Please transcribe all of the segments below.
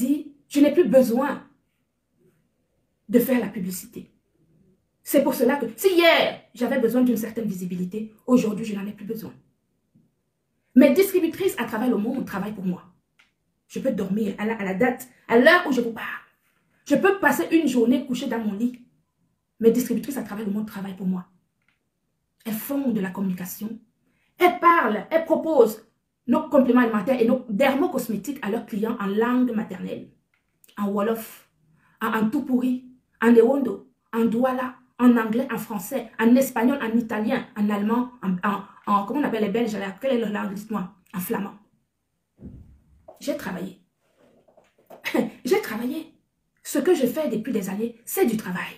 dit, je n'ai plus besoin de faire la publicité. C'est pour cela que, si hier, j'avais besoin d'une certaine visibilité, aujourd'hui, je n'en ai plus besoin. Mes distributrices à travers le monde travaillent pour moi. Je peux dormir à la date, à l'heure où je vous parle. Je peux passer une journée couchée dans mon lit. Mes distributrices à travers le monde travaillent pour moi. Elles font de la communication. Elles parlent, elles proposent nos compléments alimentaires et nos dermocosmétiques à leurs clients en langue maternelle. En Wolof, en Tupuri, en Ewondo, en Douala, en anglais, en français, en espagnol, en italien, en allemand, comment on appelle les Belges, quelle est leur langue, dites-moi, en flamand. J'ai travaillé. J'ai travaillé. Ce que je fais depuis des années, c'est du travail.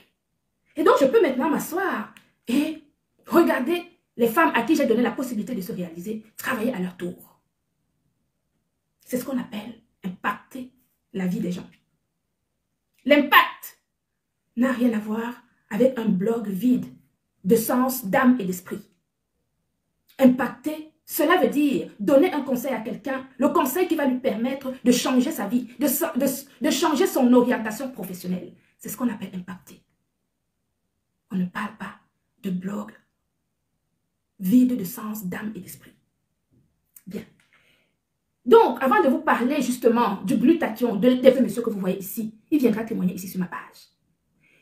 Et donc, je peux maintenant m'asseoir et regarder les femmes à qui j'ai donné la possibilité de se réaliser, travailler à leur tour. C'est ce qu'on appelle impacter la vie des gens. L'impact n'a rien à voir avec un blog vide de sens, d'âme et d'esprit. Impacter, cela veut dire donner un conseil à quelqu'un, le conseil qui va lui permettre de changer sa vie, de changer son orientation professionnelle. C'est ce qu'on appelle impacter. On ne parle pas de blog vide de sens, d'âme et d'esprit. Bien. Donc, avant de vous parler justement du glutathion, de ce monsieur que vous voyez ici, il viendra témoigner ici sur ma page.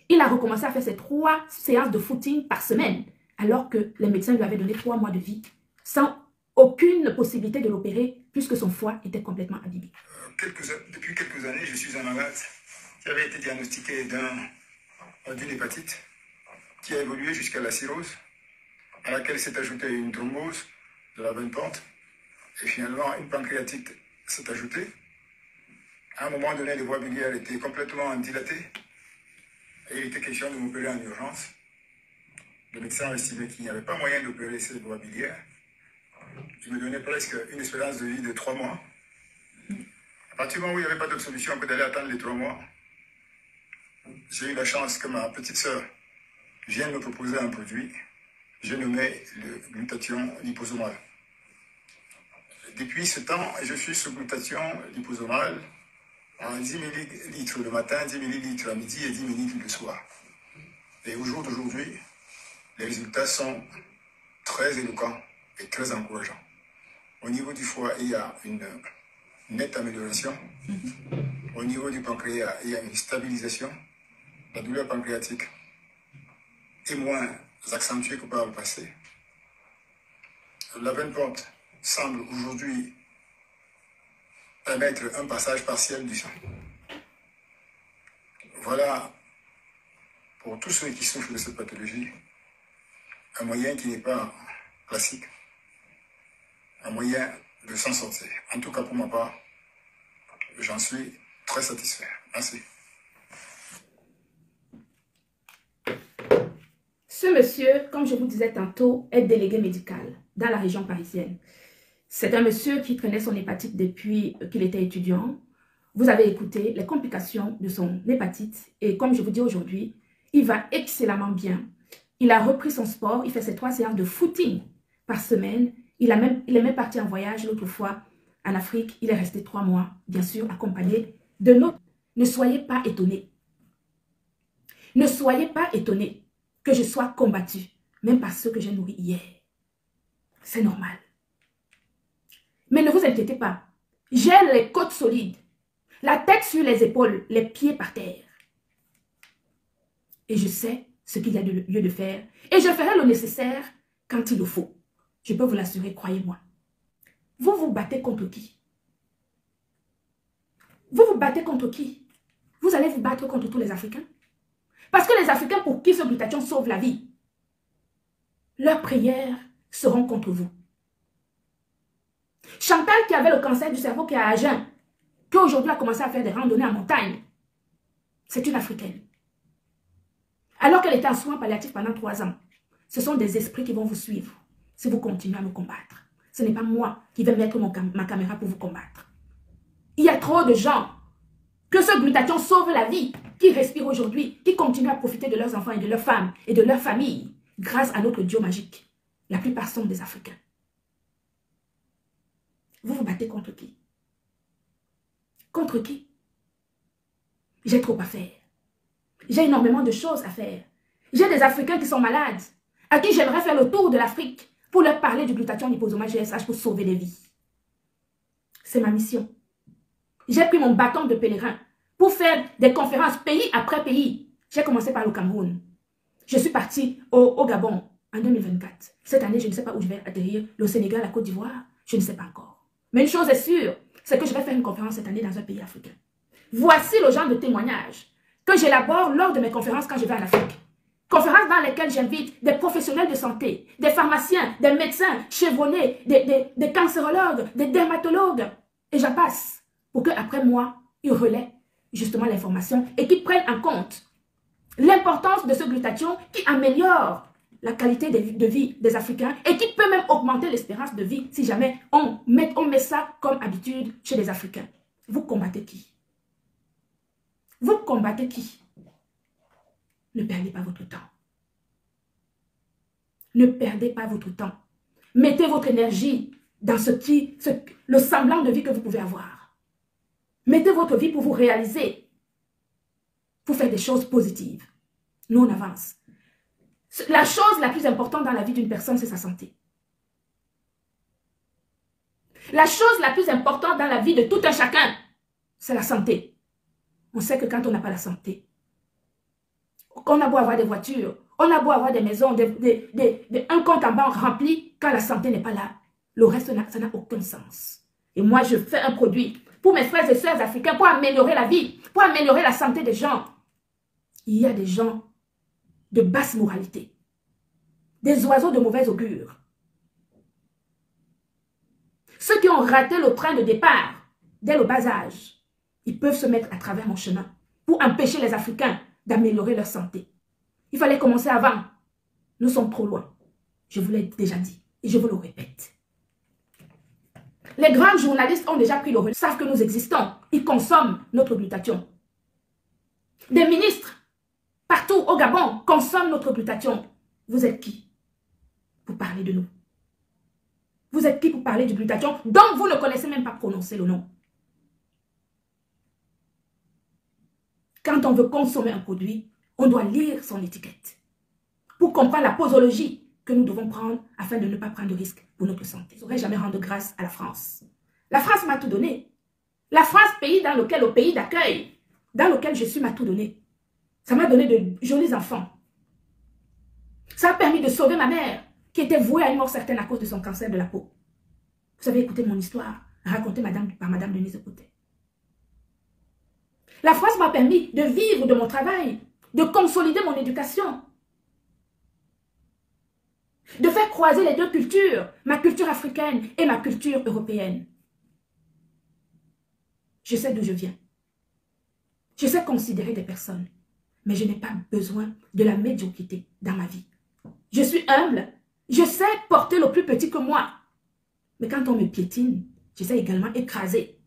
Il a recommencé à faire ses 3 séances de footing par semaine, alors que les médecins lui avaient donné 3 mois de vie, sans aucune possibilité de l'opérer, puisque son foie était complètement abîmé. Depuis quelques années, je suis un malade qui avait été diagnostiqué d'une hépatite qui a évolué jusqu'à la cirrhose, à laquelle s'est ajoutée une thrombose de la veine porte, et finalement une pancréatite s'est ajoutée. À un moment donné, les voies biliaires étaient complètement dilatées, et il était question de m'opérer en urgence. Le médecin a estimé qu'il n'y avait pas moyen d'opérer ces voies biliaires. Il me donnait presque une espérance de vie de 3 mois. À partir du moment où il n'y avait pas d'autre solution que d'aller attendre les 3 mois, j'ai eu la chance que ma petite sœur vienne me proposer un produit. Je nommé le glutathion liposomal. Depuis ce temps, je suis sur glutathion liposomal en 10 ml le matin, 10 ml à midi et 10 ml le soir. Et au jour d'aujourd'hui, les résultats sont très éloquents et très encourageants. Au niveau du foie, il y a une nette amélioration. Au niveau du pancréas, il y a une stabilisation. La douleur pancréatique est moins accentuée que par le passé. La veine porte semble aujourd'hui permettre un passage partiel du sang. Voilà, pour tous ceux qui souffrent de cette pathologie, un moyen qui n'est pas classique, un moyen de s'en sortir. En tout cas, pour ma part, j'en suis très satisfait. Merci. Ce monsieur, comme je vous disais tantôt, est délégué médical dans la région parisienne. C'est un monsieur qui traînait son hépatite depuis qu'il était étudiant. Vous avez écouté les complications de son hépatite et comme je vous dis aujourd'hui, il va excellemment bien. Il a repris son sport, il fait ses 3 séances de footing par semaine. Il est même parti en voyage l'autre fois en Afrique. Il est resté 3 mois, bien sûr, accompagné de notre... Ne soyez pas étonnés. Ne soyez pas étonnés que je sois combattue, même par ceux que j'ai nourris hier. C'est normal. Mais ne vous inquiétez pas. J'ai les côtes solides, la tête sur les épaules, les pieds par terre. Et je sais ce qu'il y a de lieu de faire. Et je ferai le nécessaire quand il le faut. Je peux vous l'assurer, croyez-moi. Vous vous battez contre qui? Vous vous battez contre qui? Vous allez vous battre contre tous les Africains? Parce que les Africains pour qui ce glutathion sauve la vie, leurs prières seront contre vous. Chantal qui avait le cancer du cerveau, qui est à jeun, qui aujourd'hui a commencé à faire des randonnées en montagne, c'est une Africaine. Alors qu'elle était en soins palliatifs pendant 3 ans, ce sont des esprits qui vont vous suivre si vous continuez à me combattre. Ce n'est pas moi qui vais mettre ma caméra pour vous combattre. Il y a trop de gens que ce glutathion sauve la vie, qui respirent aujourd'hui, qui continuent à profiter de leurs enfants et de leurs femmes et de leurs familles grâce à notre Dieu magique. La plupart sont des Africains. Vous vous battez contre qui? Contre qui? J'ai trop à faire. J'ai énormément de choses à faire. J'ai des Africains qui sont malades, à qui j'aimerais faire le tour de l'Afrique pour leur parler du glutathion liposoma GSH pour sauver des vies. C'est ma mission. J'ai pris mon bâton de pèlerin pour faire des conférences pays après pays. J'ai commencé par le Cameroun. Je suis partie au Gabon en 2024. Cette année, je ne sais pas où je vais atterrir. Le Sénégal, la Côte d'Ivoire, je ne sais pas encore. Mais une chose est sûre, c'est que je vais faire une conférence cette année dans un pays africain. Voici le genre de témoignages que j'élabore lors de mes conférences quand je vais en Afrique. Conférences dans lesquelles j'invite des professionnels de santé, des pharmaciens, des médecins chevronnés, des cancérologues, des dermatologues. Et j'en passe pour qu'après moi, ils relaient justement l'information et qu'ils prennent en compte l'importance de ce glutathion qui améliore la qualité de vie des Africains et qui peut même augmenter l'espérance de vie si jamais on met ça comme habitude chez les Africains. Vous combattez qui? Vous combattez qui? Ne perdez pas votre temps. Ne perdez pas votre temps. Mettez votre énergie dans le semblant de vie que vous pouvez avoir. Mettez votre vie pour vous réaliser, pour faire des choses positives. Nous, on avance. La chose la plus importante dans la vie d'une personne, c'est sa santé. La chose la plus importante dans la vie de tout un chacun, c'est la santé. On sait que quand on n'a pas la santé, on a beau avoir des voitures, on a beau avoir des maisons, un compte en banque rempli, quand la santé n'est pas là, le reste, ça n'a aucun sens. Et moi, je fais un produit pour mes frères et sœurs africains, pour améliorer la vie, pour améliorer la santé des gens. Il y a des gens de basse moralité, des oiseaux de mauvais augure. Ceux qui ont raté le train de départ dès le bas âge, ils peuvent se mettre à travers mon chemin pour empêcher les Africains d'améliorer leur santé. Il fallait commencer avant. Nous sommes trop loin. Je vous l'ai déjà dit et je vous le répète. Les grands journalistes ont déjà pris le relais, savent que nous existons. Ils consomment notre glutathion. Des ministres partout au Gabon consomment notre glutathion. Vous êtes qui pour parler de nous? Vous êtes qui pour parler du glutathion dont vous ne connaissez même pas prononcer le nom? Quand on veut consommer un produit, on doit lire son étiquette pour comprendre la posologie que nous devons prendre afin de ne pas prendre de risques pour notre santé. Je n'aurais jamais rendre grâce à la France. La France m'a tout donné. La France, pays dans lequel, au pays d'accueil, dans lequel je suis, m'a tout donné. Ça m'a donné de jolis enfants. Ça a permis de sauver ma mère, qui était vouée à une mort certaine à cause de son cancer de la peau. Vous avez écouté mon histoire, racontée par Madame Denise Côté. La France m'a permis de vivre de mon travail, de consolider mon éducation, de faire croiser les deux cultures, ma culture africaine et ma culture européenne. Je sais d'où je viens. Je sais considérer des personnes, mais je n'ai pas besoin de la médiocrité dans ma vie. Je suis humble, je sais porter le plus petit que moi. Mais quand on me piétine, je sais également écraser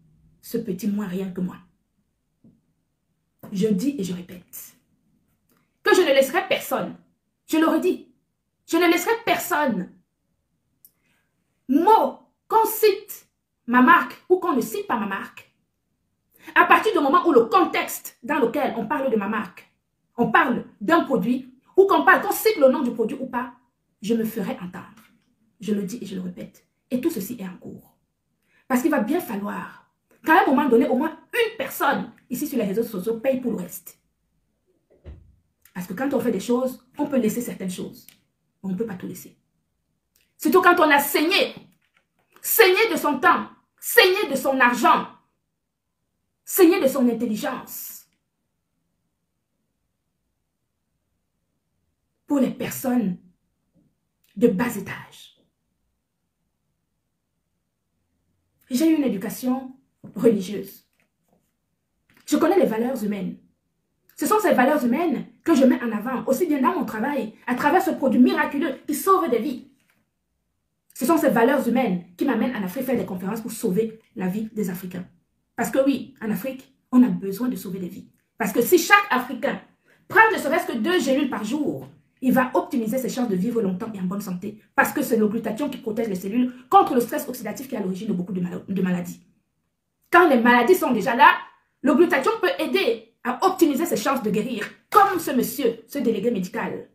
ce petit moins rien que moi. Je dis et je répète que je ne laisserai personne, je le redis, je ne laisserai personne, mot, qu'on cite ma marque ou qu'on ne cite pas ma marque, à partir du moment où le contexte dans lequel on parle de ma marque, on parle d'un produit, ou qu'on cite le nom du produit ou pas, je me ferai entendre. Je le dis et je le répète. Et tout ceci est en cours. Parce qu'il va bien falloir qu'à un moment donné, au moins une personne ici sur les réseaux sociaux paye pour le reste. Parce que quand on fait des choses, on peut laisser certaines choses. On ne peut pas tout laisser. Surtout quand on a saigné de son temps, saigné de son argent, saigné de son intelligence. Pour les personnes de bas étage. J'ai eu une éducation religieuse. Je connais les valeurs humaines. Ce sont ces valeurs humaines que je mets en avant, aussi bien dans mon travail, à travers ce produit miraculeux qui sauve des vies. Ce sont ces valeurs humaines qui m'amènent en Afrique faire des conférences pour sauver la vie des Africains. Parce que oui, en Afrique, on a besoin de sauver des vies. Parce que si chaque Africain prend ne serait-ce que 2 gélules par jour, il va optimiser ses chances de vivre longtemps et en bonne santé. Parce que c'est le glutathion qui protège les cellules contre le stress oxydatif qui est à l'origine de beaucoup de maladies. Quand les maladies sont déjà là, le glutathion peut aider à optimiser ses chances de guérir, comme ce monsieur, ce délégué médical,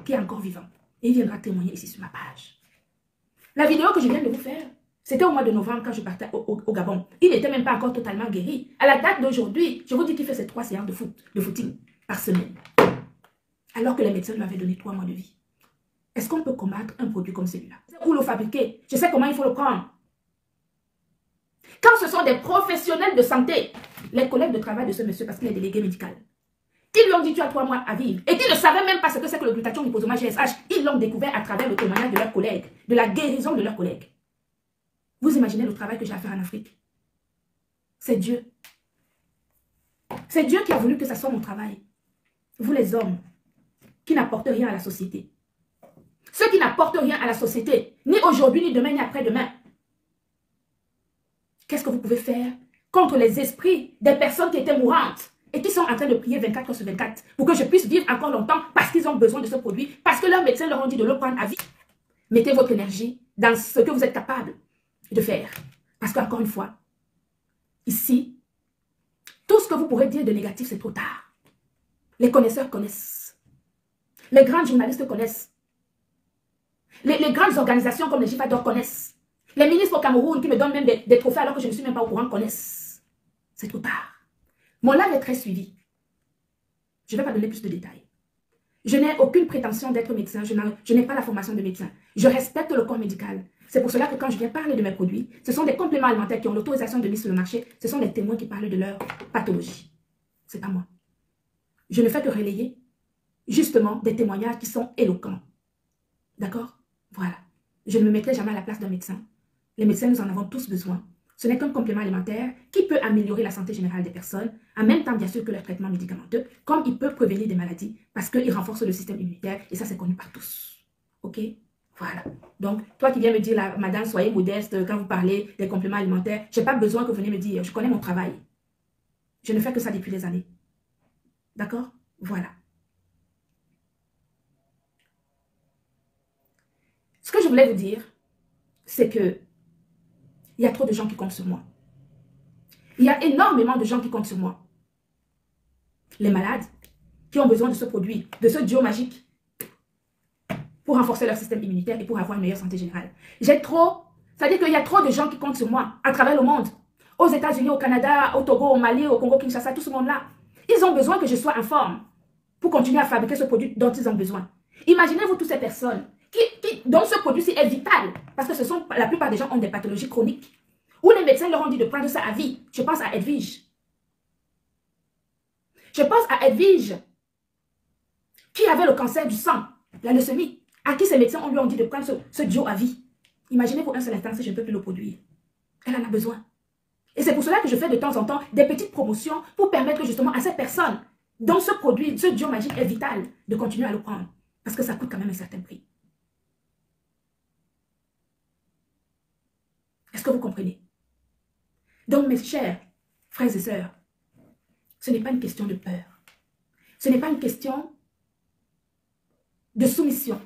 qui est encore vivant. Et il viendra témoigner ici sur ma page. La vidéo que je viens de vous faire, c'était au mois de novembre quand je partais au Gabon. Il n'était même pas encore totalement guéri. À la date d'aujourd'hui, je vous dis qu'il fait ses 3 séances de footing par semaine. Alors que les médecins lui avaient donné 3 mois de vie. Est-ce qu'on peut combattre un produit comme celui-là? Où le fabriquer? Je sais comment il faut le prendre. Quand ce sont des professionnels de santé, les collègues de travail de ce monsieur, parce qu'il est délégué médical, qui lui ont dit tu as 3 mois à vivre, et qui ne savaient même pas ce que c'est que le glutathion liposomale GSH, ils l'ont découvert à travers le témoignage de leurs collègues, de la guérison de leurs collègues. Vous imaginez le travail que j'ai à faire en Afrique? C'est Dieu. C'est Dieu qui a voulu que ça soit mon travail. Vous les hommes, qui n'apportent rien à la société. Ceux qui n'apportent rien à la société, ni aujourd'hui, ni demain, ni après-demain. Qu'est-ce que vous pouvez faire contre les esprits des personnes qui étaient mourantes et qui sont en train de prier 24 heures sur 24 pour que je puisse vivre encore longtemps parce qu'ils ont besoin de ce produit, parce que leurs médecins leur ont dit de le prendre à vie. Mettez votre énergie dans ce que vous êtes capable de faire. Parce qu'encore une fois, ici, tout ce que vous pourrez dire de négatif, c'est trop tard. Les connaisseurs connaissent. Les grands journalistes connaissent. Les grandes organisations comme les GIFADOR connaissent. Les ministres au Cameroun qui me donnent même des trophées alors que je ne suis même pas au courant connaissent. C'est trop tard. Mon live est très suivi. Je ne vais pas donner plus de détails. Je n'ai aucune prétention d'être médecin. Je n'ai pas la formation de médecin. Je respecte le corps médical. C'est pour cela que quand je viens parler de mes produits, ce sont des compléments alimentaires qui ont l'autorisation de mise sur le marché. Ce sont des témoins qui parlent de leur pathologie. Ce n'est pas moi. Je ne fais que relayer justement des témoignages qui sont éloquents. D'accord? Voilà. Je ne me mettrai jamais à la place d'un médecin. Les médecins, nous en avons tous besoin. Ce n'est qu'un complément alimentaire qui peut améliorer la santé générale des personnes, en même temps, bien sûr, que leur traitement médicamenteux, comme il peut prévenir des maladies, parce qu'il renforce le système immunitaire, et ça, c'est connu par tous. OK? Voilà. Donc, toi qui viens me dire, là, madame, soyez modeste quand vous parlez des compléments alimentaires, je n'ai pas besoin que vous veniez me dire, je connais mon travail. Je ne fais que ça depuis des années. D'accord? Voilà. Ce que je voulais vous dire, c'est que il y a trop de gens qui comptent sur moi. Il y a énormément de gens qui comptent sur moi. Les malades qui ont besoin de ce produit, de ce duo magique pour renforcer leur système immunitaire et pour avoir une meilleure santé générale. C'est-à-dire qu'il y a trop de gens qui comptent sur moi à travers le monde. Aux États-Unis, au Canada, au Togo, au Mali, au Congo, Kinshasa, tout ce monde-là. Ils ont besoin que je sois en forme pour continuer à fabriquer ce produit dont ils ont besoin. Imaginez-vous toutes ces personnes dont ce produit-ci est vital, parce que la plupart des gens ont des pathologies chroniques, où les médecins leur ont dit de prendre ça à vie. Je pense à Edwige. Je pense à Edwige, qui avait le cancer du sang, la leucémie, à qui ces médecins lui ont dit de prendre ce duo à vie. Imaginez-vous un seul instant si je ne peux plus le produire. Elle en a besoin. Et c'est pour cela que je fais de temps en temps des petites promotions pour permettre justement à ces personnes dont ce produit, ce duo magique est vital, de continuer à le prendre. Parce que ça coûte quand même un certain prix. Est-ce que vous comprenez? Donc mes chers frères et sœurs, ce n'est pas une question de peur. Ce n'est pas une question de soumission.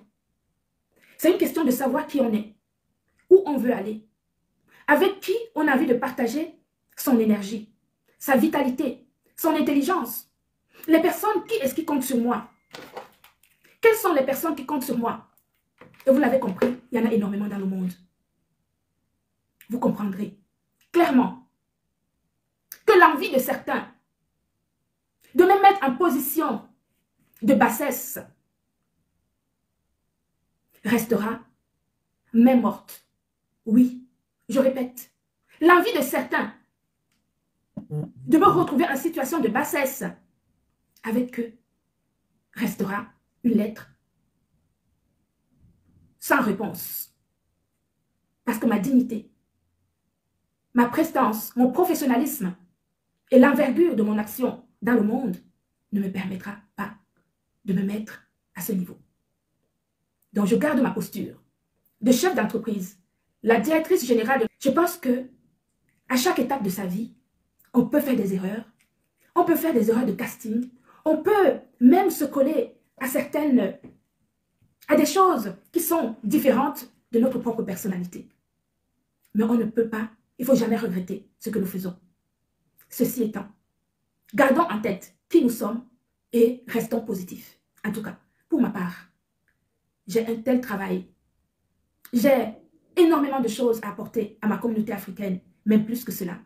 C'est une question de savoir qui on est, où on veut aller, avec qui on a envie de partager son énergie, sa vitalité, son intelligence. Les personnes, qui est-ce qui compte sur moi? Quelles sont les personnes qui comptent sur moi? Et vous l'avez compris, il y en a énormément dans le monde. Vous comprendrez clairement que l'envie de certains de me mettre en position de bassesse restera main morte. Oui, je répète, l'envie de certains de me retrouver en situation de bassesse avec eux restera une lettre sans réponse. Parce que ma dignité, ma prestance, mon professionnalisme et l'envergure de mon action dans le monde ne me permettra pas de me mettre à ce niveau. Donc je garde ma posture de chef d'entreprise, la directrice générale. Je pense que à chaque étape de sa vie, on peut faire des erreurs. On peut faire des erreurs de casting. On peut même se coller à des choses qui sont différentes de notre propre personnalité. Mais on ne peut pas, il ne faut jamais regretter ce que nous faisons. Ceci étant, Gardons en tête qui nous sommes et restons positifs. En tout cas, pour ma part, j'ai un tel travail. J'ai énormément de choses à apporter à ma communauté africaine, même plus que cela,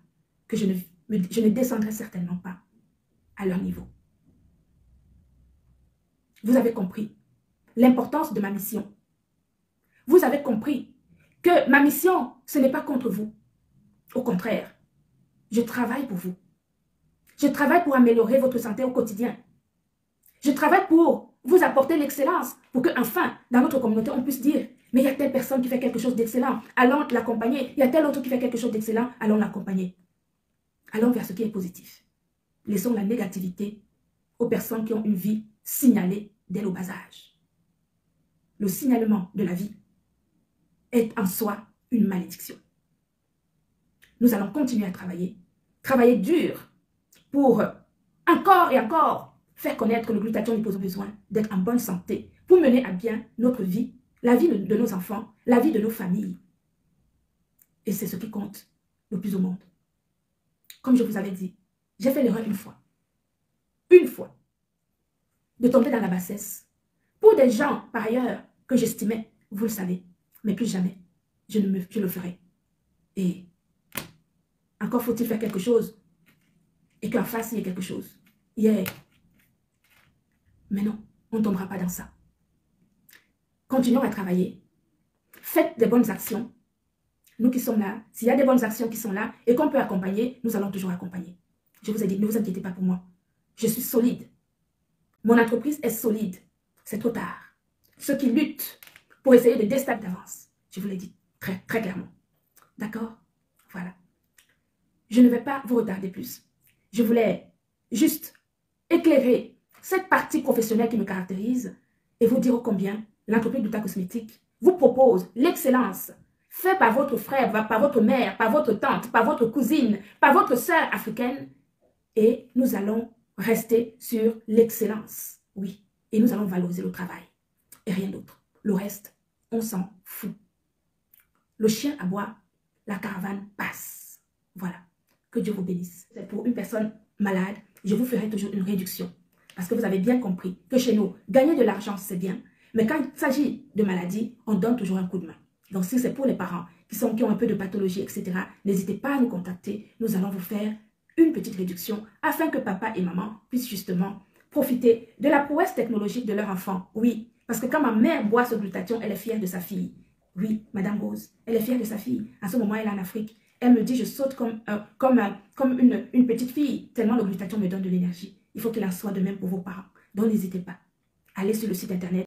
que je ne descendrai certainement pas à leur niveau. Vous avez compris l'importance de ma mission. Vous avez compris que ma mission, ce n'est pas contre vous. Au contraire, je travaille pour vous. Je travaille pour améliorer votre santé au quotidien. Je travaille pour vous apporter l'excellence, pour que enfin, dans notre communauté, on puisse dire, mais il y a telle personne qui fait quelque chose d'excellent, allons l'accompagner. Il y a tel autre qui fait quelque chose d'excellent, allons l'accompagner. Allons vers ce qui est positif. Laissons la négativité aux personnes qui ont une vie signalée dès le bas âge. Le signalement de la vie est en soi une malédiction. Nous allons continuer à travailler dur pour encore et encore faire connaître que le glutathion, nous avons besoin d'être en bonne santé pour mener à bien notre vie, la vie de nos enfants, la vie de nos familles. Et c'est ce qui compte le plus au monde. Comme je vous avais dit, j'ai fait l'erreur une fois, de tomber dans la bassesse. Pour des gens, par ailleurs, que j'estimais, vous le savez, mais plus jamais, je le ferai. Et encore faut-il faire quelque chose et qu'en face, il y ait quelque chose. Yeah. Mais non, on ne tombera pas dans ça. Continuons à travailler. Faites des bonnes actions. Nous qui sommes là, s'il y a des bonnes actions qui sont là et qu'on peut accompagner, nous allons toujours accompagner. Je vous ai dit, ne vous inquiétez pas pour moi. Je suis solide. Mon entreprise est solide. C'est trop tard. Ceux qui luttent pour essayer de déstabiliser d'avance, je vous l'ai dit très, très clairement. D'accord? Voilà. Je ne vais pas vous retarder plus. Je voulais juste éclairer cette partie professionnelle qui me caractérise et vous dire combien l'entreprise Gluta Cosmétique vous propose l'excellence faite par votre frère, par votre mère, par votre tante, par votre cousine, par votre sœur africaine. Et nous allons rester sur l'excellence. Oui. Et nous allons valoriser le travail. Et rien d'autre. Le reste, on s'en fout. Le chien aboie, la caravane passe. Voilà. Que Dieu vous bénisse. Pour une personne malade, je vous ferai toujours une réduction. Parce que vous avez bien compris que chez nous, gagner de l'argent, c'est bien. Mais quand il s'agit de maladie, on donne toujours un coup de main. Donc si c'est pour les parents qui ont un peu de pathologie, etc., n'hésitez pas à nous contacter. Nous allons vous faire une petite réduction afin que papa et maman puissent justement profiter de la prouesse technologique de leur enfant. Oui, parce que quand ma mère boit ce glutathion, elle est fière de sa fille. Oui, Madame Rose, elle est fière de sa fille. À ce moment, elle est en Afrique. Elle me dit, je saute comme une petite fille, tellement le glutathion me donne de l'énergie. Il faut qu'il en soit de même pour vos parents. Donc, n'hésitez pas. Allez sur le site internet